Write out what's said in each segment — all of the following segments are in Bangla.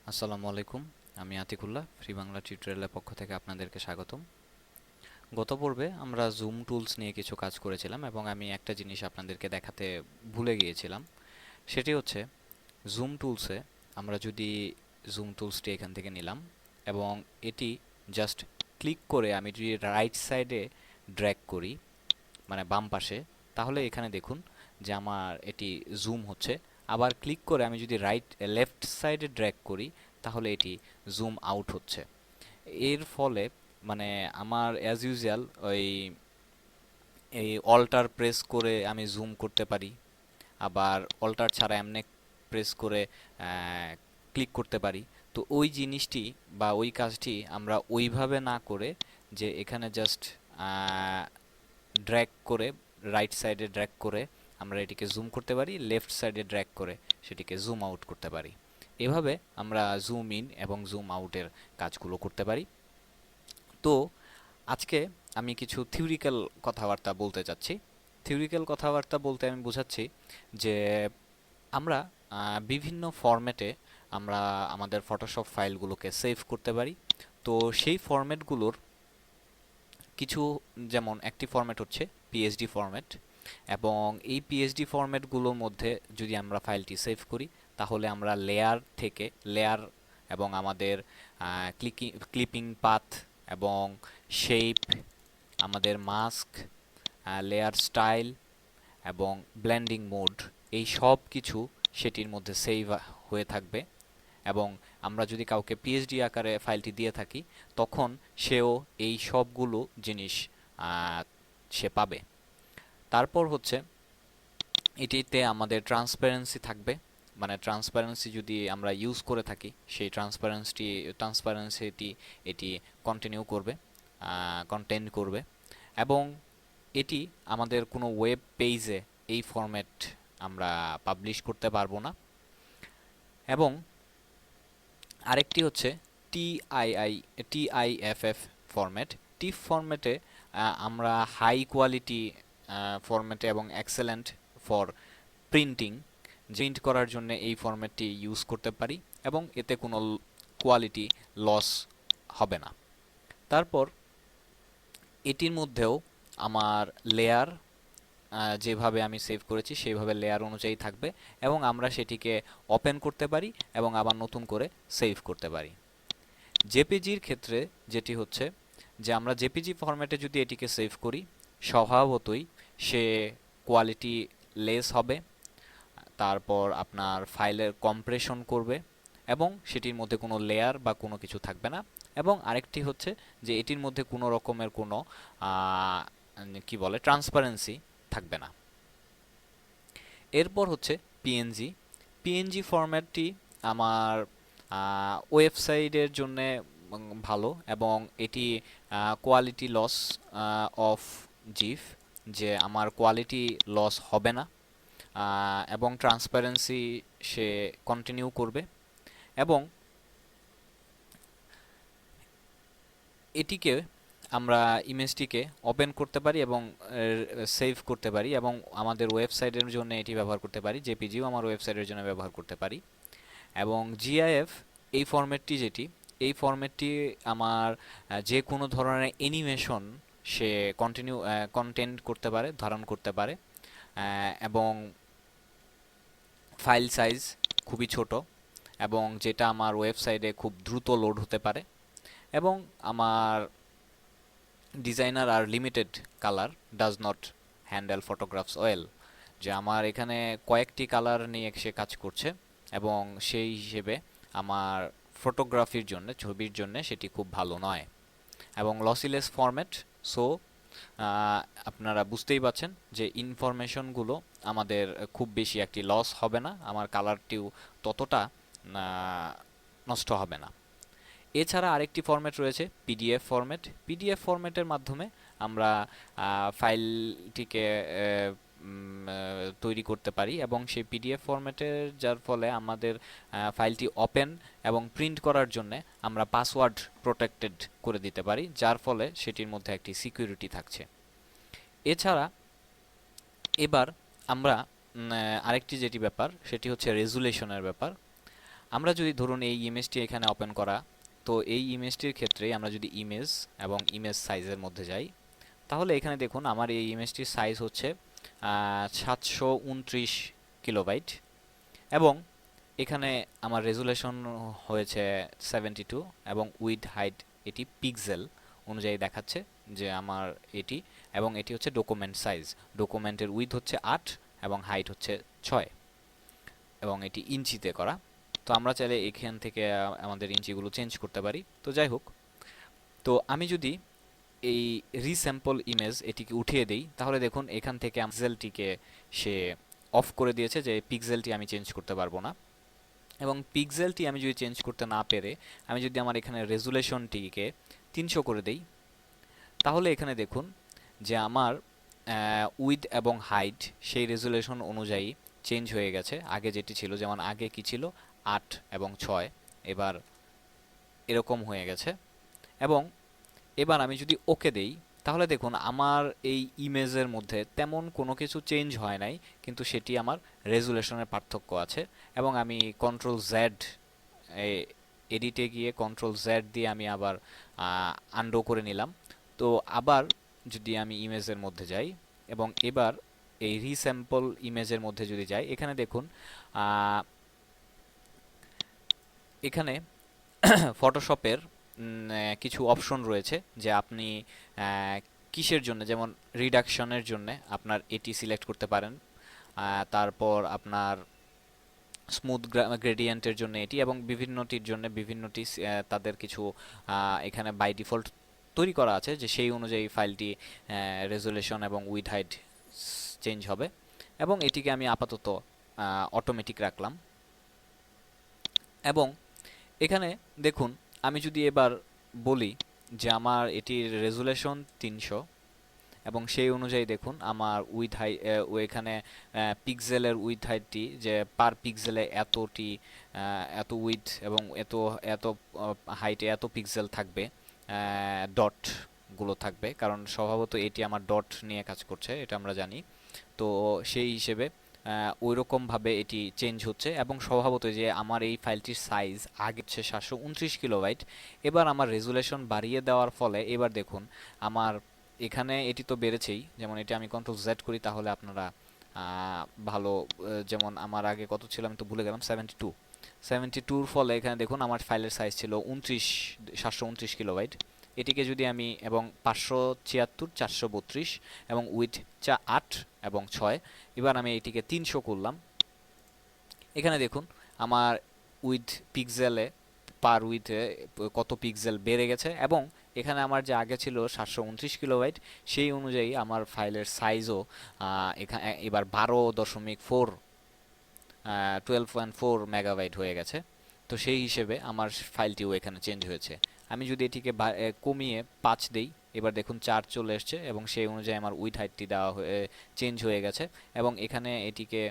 আসসালামু আলাইকুম। আমি আতিকুল্লাহ, ফ্রি বাংলা টিউটোরিয়ালের পক্ষ থেকে আপনাদেরকে স্বাগতম। গত পর্বে আমরা জুম টুলস নিয়ে কিছু কাজ করেছিলাম এবং আমি একটা জিনিস আপনাদেরকে দেখাতে ভুলে গিয়েছিলাম। সেটি হচ্ছে জুম টুলসে আমরা যদি জুম টুলসটি এখান থেকে নিলাম এবং এটি জাস্ট ক্লিক করে আমি যদি রাইট সাইডে ড্র্যাগ করি, মানে বাম পাশে, তাহলে এখানে দেখুন যে আমার এটি জুম হচ্ছে। আবার ক্লিক করে আমি যদি লেফট সাইডে ড্র্যাগ করি, তাহলে এটি জুম আউট হচ্ছে। এর ফলে মানে আমার অ্যাজ ইউজুয়াল ওই এই অল্টার প্রেস করে আমি জুম করতে পারি, আবার অল্টার ছাড়া এমনি প্রেস করে ক্লিক করতে পারি। তো ওই জিনিসটি বা ওই কাজটি আমরা ওইভাবে না করে, যে এখানে জাস্ট ড্র্যাগ করে রাইট সাইডে ড্র্যাগ করে আমরা এটিকে জুম করতে পারি, লেফট সাইডে ড্র্যাগ করে সেটিকে জুম আউট করতে পারি। এভাবে আমরা জুম ইন এবং জুম আউটের কাজগুলো করতে পারি। তো আজকে আমি কিছু থিওরিক্যাল কথাবার্তা বলতে চাচ্ছি। থিওরিক্যাল কথাবার্তা বলতে আমি বোঝাচ্ছি যে আমরা বিভিন্ন ফরম্যাটে আমরা আমাদের ফটোশপ ফাইলগুলোকে সেভ করতে পারি। তো সেই ফরম্যাটগুলোর কিছু, যেমন একটি ফরম্যাট হচ্ছে পিএসডি ফরম্যাট, এবং এই পিএসডি ফরম্যাটগুলোর মধ্যে যদি আমরা ফাইলটি সেভ করি, তাহলে আমরা লেয়ার থেকে লেয়ার এবং আমাদের ক্লিপিং পাথ এবং শেপ, আমাদের মাস্ক, লেয়ার স্টাইল এবং ব্লেন্ডিং মোড, এই সব কিছু সেটির মধ্যে সেভ হয়ে থাকবে। এবং আমরা যদি কাউকে পিএইচডি আকারে ফাইলটি দিয়ে থাকি, তখন সেও এই সবগুলো জিনিস সে পাবে। তারপর হচ্ছে এটিতে আমাদের ট্রান্সপারেন্সি থাকবে, মানে ট্রান্সপারেন্সি যদি আমরা ইউজ করে থাকি, সেই ট্রান্সপারেন্সিটি এটি কন্টিনিউ করবে, কন্টেন্ট করবে। এবং এটি আমাদের কোনো ওয়েব পেজে এই ফরম্যাট আমরা পাবলিশ করতে পারবো না। এবং আরেকটি হচ্ছে টিআইএফএফ ফরম্যাট। টিফ ফরম্যাটে আমরা হাই কোয়ালিটি ফরম্যাটে এবং এক্সেলেন্ট ফর প্রিন্টিং, প্রিন্ট করার জন্য এই ফরম্যাটটি ইউজ করতে পারি এবং এতে কোনো কোয়ালিটি লস হবে না। তারপর এটির মধ্যেও আমার লেয়ার যেভাবে আমি সেভ করেছি সেইভাবে লেয়ার অনুযায়ী থাকবে, এবং আমরা সেটিকে ওপেন করতে পারি এবং আবার নতুন করে সেভ করতে পারি। জেপিজির ক্ষেত্রে যেটি হচ্ছে যে আমরা জেপিজি ফরম্যাটে যদি এটিকে সেভ করি, স্বভাবতই সে কোয়ালিটি লেস হবে, তারপর আপনার ফাইলের কম্প্রেশন করবে এবং সেটির মধ্যে কোনো লেয়ার বা কোনো কিছু থাকবে না। এবং আরেকটি হচ্ছে যে এটির মধ্যে কোনো রকমের কোনো কি বলে ট্রান্সপারেন্সি থাকবে না। এরপর হচ্ছে পিএনজি। পিএনজি ফরম্যাটটি আমার ওয়েবসাইটের জন্য ভালো, এবং এটি কোয়ালিটি লস অফ জিফ, যে আমার কোয়ালিটি লস হবে না, এবং ট্রান্সপারেন্সি সে কন্টিনিউ করবে। এবং এটিকে আমরা ইমেজটিকে ওপেন করতে পারি এবং সেভ করতে পারি, এবং আমাদের ওয়েবসাইটের জন্য এটি ব্যবহার করতে পারি। জেপিজিও আমার ওয়েবসাইটের জন্য ব্যবহার করতে পারি। এবং জিআইএফ এই ফরম্যাটটি যেটি, এই ফরম্যাটটি আমার যে কোনো ধরনের অ্যানিমেশন সে কন্টেন্ট করতে পারে, ধারণ করতে পারে। এবং ফাইল সাইজ খুবই ছোট, এবং যেটা আমার ওয়েবসাইটে খুব দ্রুত লোড হতে পারে। এবং আমার ডিজাইনার আর limited colour does not handle photographs well, যে আমার এখানে কয়েকটি কালার নিয়ে সে কাজ করছে, এবং সেই হিসেবে আমার ফটোগ্রাফির জন্য, ছবির জন্য সেটি খুব ভালো নয়। এবং লসিলেস ফরম্যাট, সো আপনারা বুঝতেই পাচ্ছেন যে ইনফরমেশনগুলো আমাদের খুব বেশি একটি লস হবে না, আমার কালারটিও ততটা নষ্ট হবে না। এছাড়া আরেকটি ফরম্যাট রয়েছে পিডিএফ ফরম্যাট। পিডিএফ ফরম্যাটের মাধ্যমে আমরা ফাইলটিকে তৈরি করতে পারি, এবং সেই পিডিএফ ফরম্যাটের যার ফলে আমাদের ফাইলটি ওপেন এবং প্রিন্ট করার জন্য আমরা পাসওয়ার্ড প্রোটেক্টেড করে দিতে পারি, যার ফলে সেটির মধ্যে একটি সিকিউরিটি থাকছে। এছাড়া এবার আমরা আরেকটি যেটি ব্যাপার, সেটি হচ্ছে রেজুলেশনের ব্যাপার। আমরা যদি ধরুন এই ইমেজটি এখানে ওপেন করা, তো এই ইমেজটির ক্ষেত্রে আমরা যদি ইমেজ এবং ইমেজ সাইজের মধ্যে যাই, তাহলে এখানে দেখুন আমার এই ইমেজটির সাইজ হচ্ছে 729 কিলোবাইট, এবং এখানে আমার রেজুলেশন হয়েছে 72, এবং উইডথ হাইট এটি পিক্সেল অনুযায়ী দেখাচ্ছে যে আমার এটি, এবং এটি হচ্ছে ডকুমেন্ট সাইজ। ডকুমেন্টের উইডথ হচ্ছে 8 এবং হাইট হচ্ছে 6, এবং এটি ইঞ্চিতে করা। তো আমরা চাইলে এখান থেকে আমাদের ইঞ্চিগুলো চেঞ্জ করতে পারি। তো যাই হোক, তো আমি যদি এই রিস্যাম্পল ইমেজ এটিকে উঠিয়ে দেই, তাহলে দেখুন এখান থেকে পিক্সেলটিকে সে অফ করে দিয়েছে, যে পিক্সেলটি আমি চেঞ্জ করতে পারবো না। এবং পিক্সেলটি আমি যদি চেঞ্জ করতে না পেরে আমি যদি আমার এখানে রেজুলেশনটিকে 300 করে দেই, তাহলে এখানে দেখুন যে আমার উইডথ এবং হাইট সেই রেজুলেশন অনুযায়ী চেঞ্জ হয়ে গেছে। আগে যেটি ছিল, যেমন আগে কি ছিল 8 এবং 6, এবার এরকম হয়ে গেছে। এবং এবার আমি যদি ওকে দেই, তাহলে দেখুন আমার এই ইমেজের মধ্যে তেমন কোনো কিছু চেঞ্জ হয় নাই, কিন্তু সেটি আমার রেজুলেশনের পার্থক্য আছে। এবং আমি কন্ট্রোল জেড এডিটে গিয়ে কন্ট্রোল জেড দিয়ে আমি আবার আনডো করে নিলাম। তো আবার যদি আমি ইমেজের মধ্যে যাই এবং এবার এই রিস্যাম্পল ইমেজের মধ্যে যদি যাই, এখানে দেখুন এখানে ফটোশপের কিছু অপশন রয়েছে, যে আপনি কিসের জন্য, যেমন রিডাকশনের জন্য আপনার এটি সিলেক্ট করতে পারেন, তারপর আপনার স্মুথ গ্রেডিয়েন্টের জন্য এটি, এবং বিভিন্নটির জন্য বিভিন্নটি তাদের কিছু এখানে বাই ডিফল্ট তৈরি করা আছে, যে সেই অনুযায়ী ফাইলটি রেজুলেশন এবং উইডথ হাইট চেঞ্জ হবে। এবং এটিকে আমি আপাতত অটোমেটিক রাখলাম। এবং এখানে দেখুন আমি যদি এবার বলি যে আমার এটির রেজুলেশন 300, এবং সেই অনুযায়ী দেখুন আমার উইথ হাই এখানে পিক্সেলের উইথ হাইটটি, যে পার পিক্সেলে এতটি এত উইথ এবং এত এত হাইটে এত পিক্সেল থাকবে, ডটগুলো থাকবে, কারণ স্বভাবত এটি আমার ডট নিয়ে কাজ করছে, এটা আমরা জানি। তো সেই হিসেবে ওই রকমভাবে এটি চেঞ্জ হচ্ছে। এবং স্বভাবত যে আমার এই ফাইলটির সাইজ আগে হচ্ছে 729 কিলোবাইট, এবার আমার রেজুলেশন বাড়িয়ে দেওয়ার ফলে এবার দেখুন আমার এখানে এটি তো বেড়েছেই। যেমন এটি আমি কন্ট্রোল জেড করি, তাহলে আপনারা ভালো, যেমন আমার আগে কত ছিল আমি তো ভুলে গেলাম, 72 ফলে এখানে দেখুন আমার ফাইলের সাইজ ছিল 729 কিলোবাইট। এটিকে যদি আমি, এবং 576 432, এবং উইথ 8 এবং 6, এবার আমি এটিকে 300 করলাম। এখানে দেখুন আমার উইথ পিক্সেলে পার উইথে কত পিক্সেল বেড়ে গেছে, এবং এখানে আমার যে আগে ছিল 729 কিলোবাইট, সেই অনুযায়ী আমার ফাইলের সাইজও এখানে এবার 12.4 মেগাবাইট হয়ে গেছে। তো সেই হিসেবে আমার ফাইলটিও এখানে চেঞ্জ হয়েছে। আমি যদি এটিকে কমিয়ে 5 দেই, এবার দেখুন 4 চলে এসছে, এবং সেই অনুযায়ী আমার উইথ হাইটটি দেওয়া হয়ে চেঞ্জ হয়ে গেছে। এবং এখানে এটিকে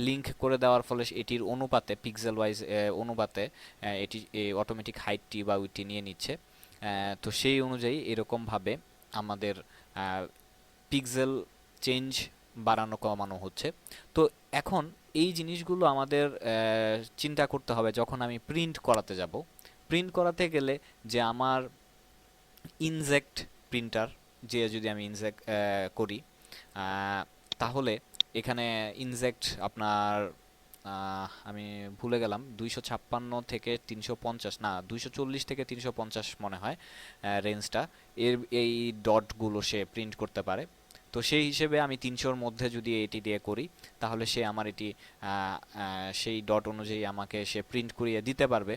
লিঙ্ক করে দেওয়ার ফলে এটির অনুপাতে, পিক্সেল ওয়াইজ অনুপাতে এটি অটোমেটিক হাইটটি বা উইথটি নিয়ে নিচ্ছে। তো সেই অনুযায়ী এরকমভাবে আমাদের পিক্সেল চেঞ্জ বাড়ানো কমানো হচ্ছে। তো এখন এই জিনিসগুলো আমাদের চিন্তা করতে হবে যখন আমি প্রিন্ট করাতে যাব। প্রিন্ট করাতে গেলে যে আমার ইনজেক্ট প্রিন্টার, যে যদি আমি ইনজেক্ট করি, তাহলে এখানে ইনজেক্ট আপনার আমি ভুলে গেলাম, 256 থেকে 350, না 240 থেকে 350 মনে হয় রেঞ্জটা, এই ডটগুলো সে প্রিন্ট করতে পারে। তো সেই হিসেবে আমি 300-র মধ্যে যদি এটি দিয়ে করি, তাহলে সে আমার এটি সেই ডট অনুযায়ী আমাকে সে প্রিন্ট করিয়ে দিতে পারবে।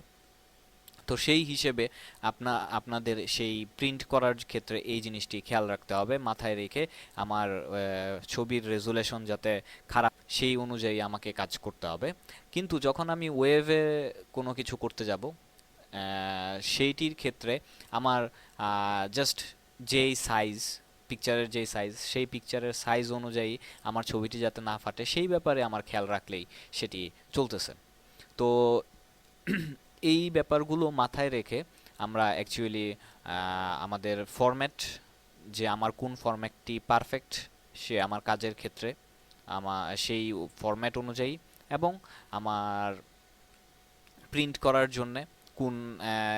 তো সেই হিসেবে আপনাদের সেই প্রিন্ট করার ক্ষেত্রে এই জিনিসটি খেয়াল রাখতে হবে, মাথায় রেখে আমার ছবির রেজুলেশন যাতে খারাপ সেই অনুযায়ী আমাকে কাজ করতে হবে। কিন্তু যখন আমি ওয়েভে কোনো কিছু করতে যাব, সেইটির ক্ষেত্রে আমার জাস্ট যেই সাইজ, পিকচারের যেই সাইজ, সেই পিকচারের সাইজ অনুযায়ী আমার ছবিটি যাতে না ফাটে সেই ব্যাপারে আমার খেয়াল রাখলেই সেটি চলতেছে। তো এই ব্যাপারগুলো মাথায় রেখে আমরা অ্যাকচুয়ালি আমাদের ফরম্যাট, যে আমার কোন ফরম্যাটটি পারফেক্ট সে আমার কাজের ক্ষেত্রে, আমার সেই ফরম্যাট অনুযায়ী, এবং আমার প্রিন্ট করার জন্যে কোন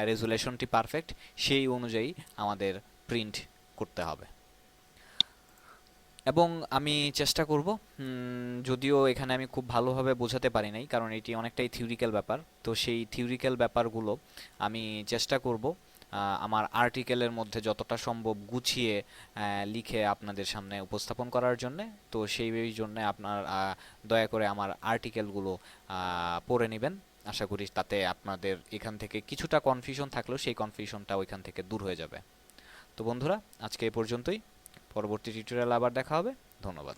রেজুলেশনটি পারফেক্ট সেই অনুযায়ী আমাদের প্রিন্ট করতে হবে। এবং আমি চেষ্টা করব, যদিও এখানে আমি খুব ভালোভাবে বোঝাতে পারি নাই কারণ এটি অনেকটাই থিওরিক্যাল ব্যাপার, তো সেই থিওরিক্যাল ব্যাপারগুলো আমি চেষ্টা করব আমার আর্টিকেলের মধ্যে যতটা সম্ভব গুছিয়ে লিখে আপনাদের সামনে উপস্থাপন করার জন্যে। তো সেই জন্যে আপনার দয়া করে আমার আর্টিকেলগুলো পড়ে নেবেন। আশা করি তাতে আপনাদের এখান থেকে কিছুটা কনফিউশন থাকলেও সেই কনফিউশনটা ওইখান থেকে দূর হয়ে যাবে। তো বন্ধুরা, আজকে এই পর্যন্তই। পরবর্তী টিউটোরিয়াল আবার দেখা হবে। ধন্যবাদ।